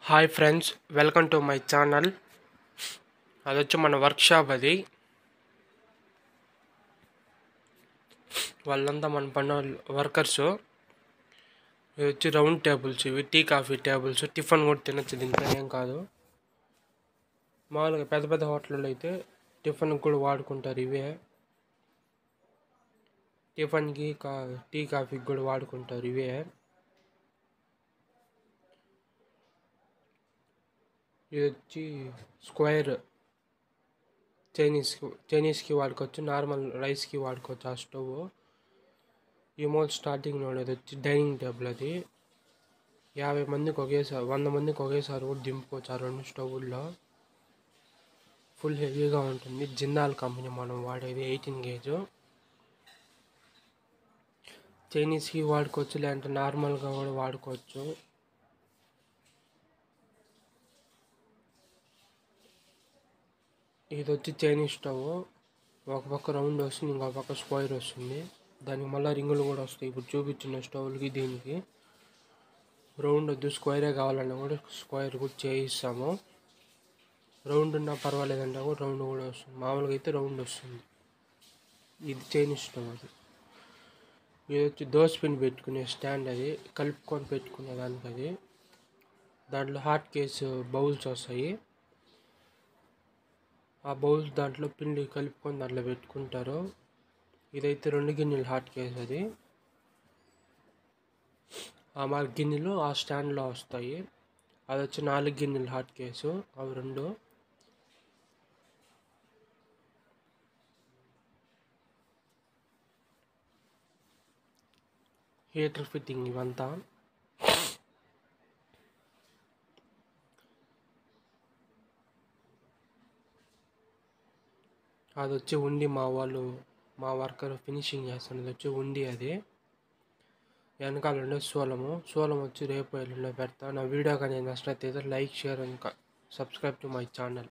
Hi friends, welcome to my channel. అది వచ్చి మన వర్క్షాప్. అది వాళ్ళంతా మన పని వర్కర్స్. ఇది వచ్చి రౌండ్ టేబుల్స్, ఇవి టీ కాఫీ టేబుల్స్. టిఫిన్ కూడా తినచ్చు, దీంట్లో ఏం కాదు. మామూలుగా పెద్ద పెద్ద హోటల్లో అయితే టిఫిన్కి కూడా వాడుకుంటారు ఇవే. టిఫిన్కి టీ కాఫీకి కూడా వాడుకుంటారు ఇవే. ఇది వచ్చి స్క్వేర్ చైనీస్కి వాడుకోవచ్చు, నార్మల్ రైస్కి వాడుకోవచ్చు ఆ స్టవ్. ఈ మోల్ స్టార్టింగ్లో ఉండేది వచ్చి డైనింగ్ టేబుల్. అది 50 మందికి ఒకేసారి, 100 మందికి ఒకేసారి కూడా దింపుకోవచ్చు ఆ రెండు స్టవ్వుల్లో. ఫుల్ హెవీగా ఉంటుంది. జిందాల్ కంపెనీ మనం వాడేది 18 గేజ్. చైనీస్కి వాడుకోవచ్చు, లేదంటే నార్మల్గా కూడా వాడుకోవచ్చు. ఇది వచ్చి చైనీస్ స్టవ్. ఒక పక్క రౌండ్ వస్తుంది, ఇంకో పక్క స్క్వేర్ వస్తుంది. దానికి మళ్ళీ రింగులు కూడా వస్తాయి. ఇప్పుడు చూపించిన స్టవ్లకి దీనికి రౌండ్ వద్దు, స్క్వేరే కావాలన్నా కూడా స్క్వేర్ కూడా చేయిస్తాము. రౌండ్ ఉన్నా పర్వాలేదంటే కూడా రౌండ్ కూడా వస్తుంది. మామూలుగా అయితే రౌండ్ వస్తుంది. ఇది చైనీస్ స్టవ్. అది ఇది వచ్చి దోశ పిండి పెట్టుకునే స్టాండ్. అది కలుపుకొని పెట్టుకునే దానికి. అది దాంట్లో హాట్ కేసు బౌల్స్ వస్తాయి. ఆ బౌల్స్ దాంట్లో పిండి కలుపుకొని దాంట్లో పెట్టుకుంటారు. ఇదైతే 2 గిన్నెలు హాట్ కేసు. అది ఆ మా గిన్నెలు ఆ స్టాండ్లో వస్తాయి. అది వచ్చి 4 గిన్నెలు హాట్ కేసు, అవి 2. హీటర్ ఫిట్టింగ్ ఇవంతా. అది వచ్చి ఉండి మా వర్కర్ ఫినిషింగ్ చేస్తున్నది వచ్చి ఉండి. అది వెనకాల ఉండే సోలం వచ్చి రేపు ఎల్లుండో పెడతా. నా వీడియో కానీ నచ్చినట్లయితే like, share and subscribe to my channel.